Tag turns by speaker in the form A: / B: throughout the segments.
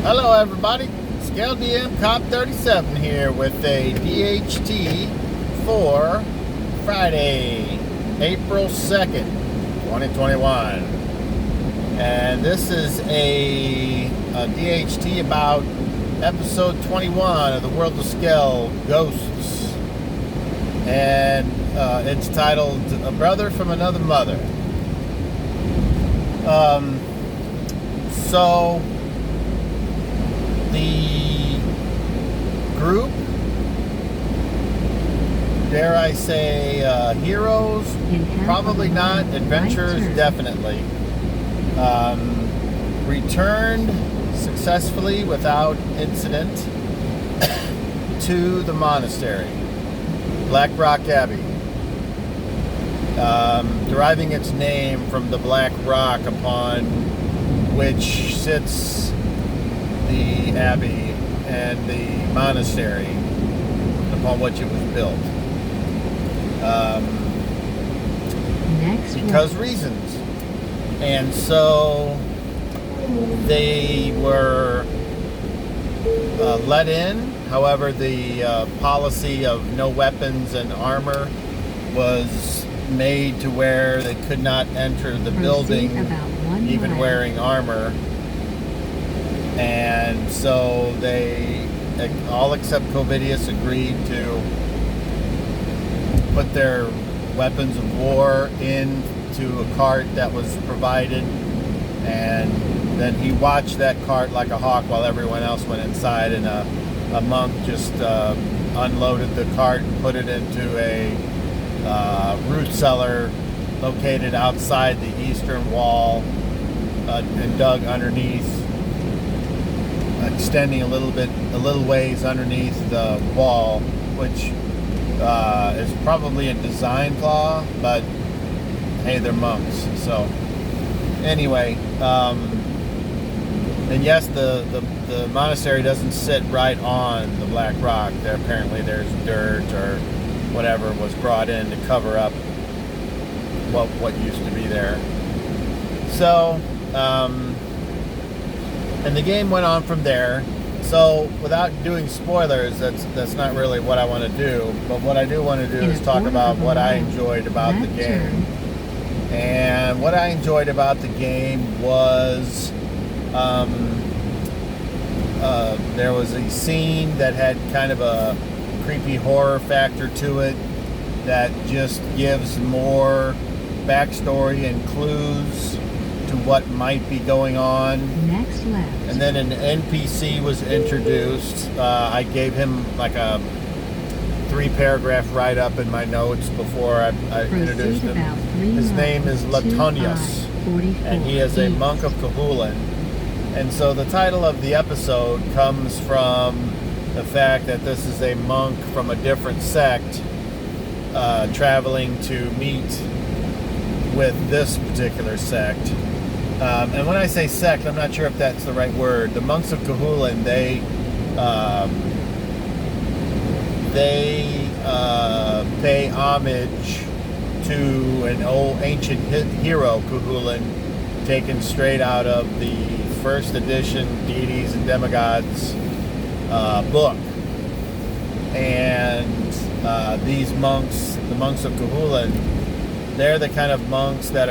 A: Hello everybody, Scale DM Cop 37 here with a Dh&T for Friday, April 2nd, 2021. And this is a Dh&T about episode 21 of the World of Scale Ghosts. And it's titled A Brother from Another Mother. So the group, dare I say, heroes, probably not, adventurers, definitely, returned successfully without incident to the monastery, Black Rock Abbey, deriving its name from the Black Rock upon which sits the abbey and the monastery, upon which it was built. Because reasons. And so they were let in. However, the policy of no weapons and armor was made to where they could not enter the building even wearing armor. And so they, all except Covidius, agreed to put their weapons of war into a cart that was provided, and then he watched that cart like a hawk while everyone else went inside, and a monk just unloaded the cart and put it into a root cellar located outside the eastern wall, and dug underneath, extending a little ways underneath the wall, which is probably a design flaw, but hey, they're monks. So anyway, and yes, the monastery doesn't sit right on the Black Rock. Apparently there's dirt or whatever was brought in to cover up what used to be there. So and the game went on from there. So without doing spoilers, that's not really what I want to do. But what I do want to do is talk about what I enjoyed about the game. And what I enjoyed about the game was there was a scene that had kind of a creepy horror factor to it that just gives more backstory and clues to what might be going on. Next left. And then an NPC was introduced. I gave him like a 3-paragraph write-up in my notes before I introduced him. His name is Latonius, and he is a monk of Cahulan. And so the title of the episode comes from the fact that this is a monk from a different sect traveling to meet with this particular sect. And when I say sect, I'm not sure if that's the right word. The monks of Cahulan, they pay homage to an old ancient hero, Cahulan, taken straight out of the first edition Deities and Demigods book. And these monks, the monks of Cahulan, they're the kind of monks that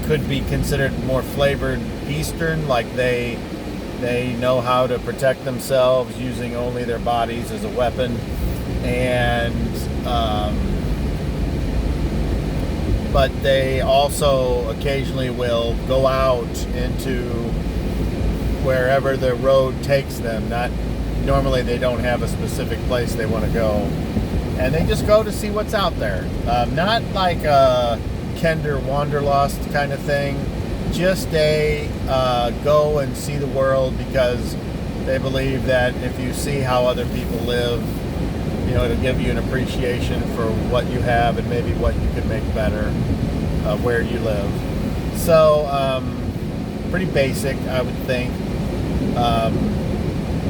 A: could be considered more flavored Eastern, like they know how to protect themselves using only their bodies as a weapon, and but they also occasionally will go out into wherever the road takes them. Not normally, they don't have a specific place they want to go, and they just go to see what's out there. Not like a Kender Wanderlust kind of thing, just a go and see the world, because they believe that if you see how other people live, you know, it'll give you an appreciation for what you have and maybe what you could make better where you live. So pretty basic, I would think.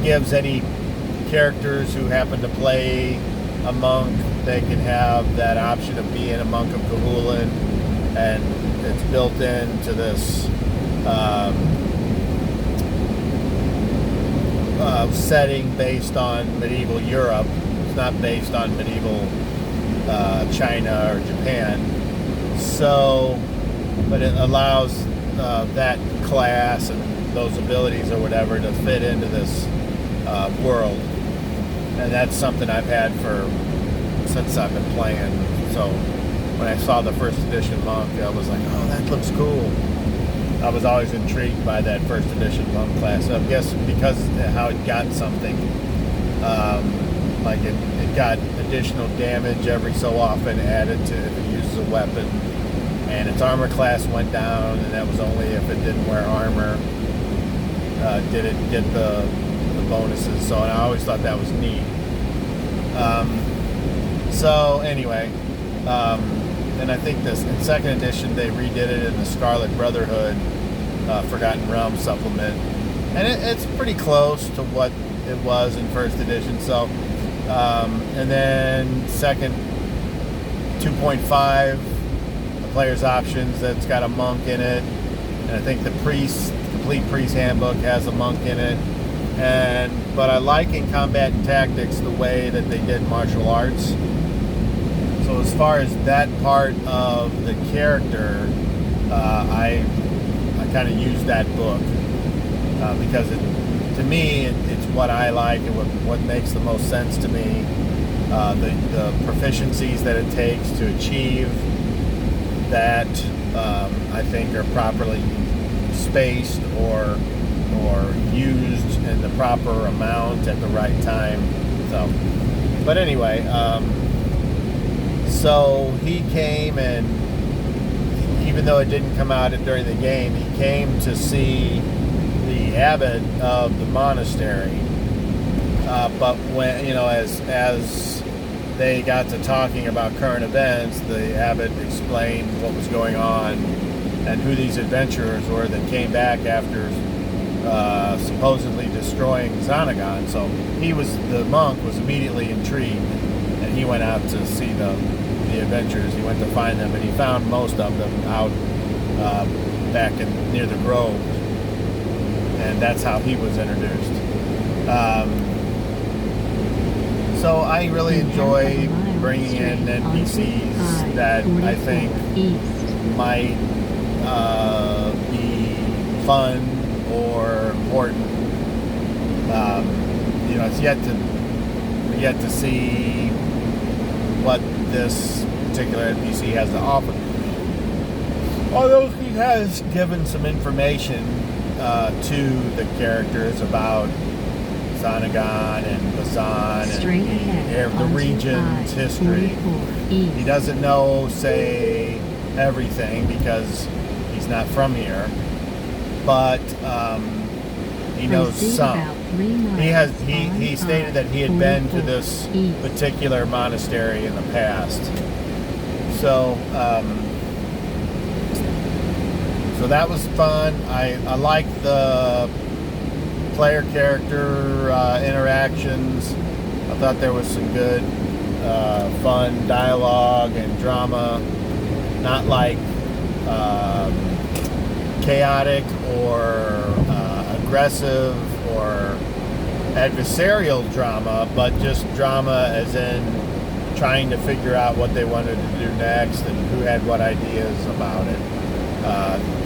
A: Gives any characters who happen to play a monk, they can have that option of being a monk of Cahulan, and it's built into this setting based on medieval Europe. It's not based on medieval China or Japan. So, but it allows that class and those abilities or whatever to fit into this world. And that's something I've had since I've been playing. So when I saw the first edition monk, I was like, oh, that looks cool. I was always intrigued by that first edition monk class. So I guess because of how it got something, like it got additional damage every so often added to if it uses a weapon, and its armor class went down, and that was only if it didn't wear armor did it get the bonuses. So I always thought that was neat. So anyway, and I think this in second edition they redid it in the Scarlet Brotherhood Forgotten Realms supplement, and it's pretty close to what it was in first edition. So and then second 2.5, the player's options, that's got a monk in it, and I think the complete priest handbook has a monk in it. But I like in combat and tactics the way that they did martial arts. So as far as that part of the character, I kind of use that book because to me it's what I like and what makes the most sense to me. The proficiencies that it takes to achieve that, I think, are properly spaced or used in the proper amount at the right time. So, but anyway, so he came, and even though it didn't come out during the game, he came to see the abbot of the monastery. But when, as they got to talking about current events, the abbot explained what was going on and who these adventurers were that came back after supposedly destroying Xanagon. So the monk was immediately intrigued, and he went out to see the adventurers. He went to find them, and he found most of them out back near the grove, and that's how he was introduced. So I really enjoy bringing in NPCs that I think might be fun or important. It's yet to see what this particular NPC has to offer. Although he has given some information to the characters about Xanagon and Bazan and the region's history. He doesn't know, say, everything because he's not from here, but he knows some. He stated that he had been to this particular monastery in the past. So so that was fun. I like the player character interactions. I thought there was some good fun dialogue and drama, not like chaotic or aggressive or adversarial drama, but just drama as in trying to figure out what they wanted to do next and who had what ideas about it.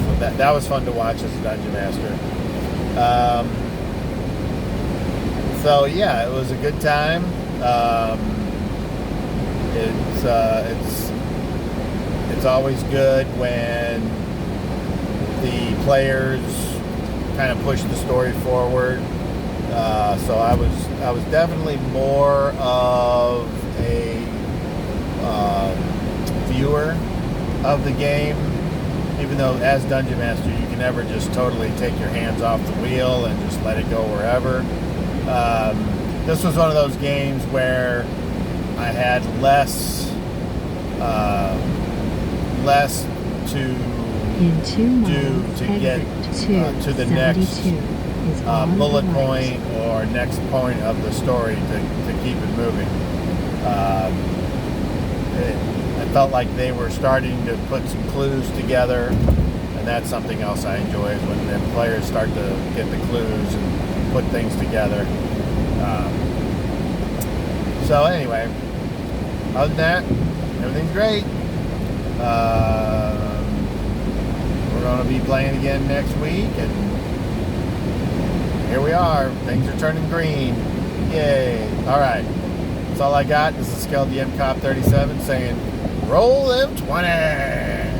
A: So that was fun to watch as a dungeon master. So yeah, it was a good time. It's always good when the players kind of push the story forward. So I was definitely more of a viewer of the game, even though as Dungeon Master you can never just totally take your hands off the wheel and just let it go wherever. This was one of those games where I had less to do to get to the next bullet point or next point of the story to keep it moving. I felt like they were starting to put some clues together, and that's something else I enjoy, is when the players start to get the clues and put things together. So anyway, other than that, everything's great. We're going to be playing again next week, and here we are. Things are turning green. Yay. All right. That's all I got. This is Skel the M Cop 37 saying, roll them 20.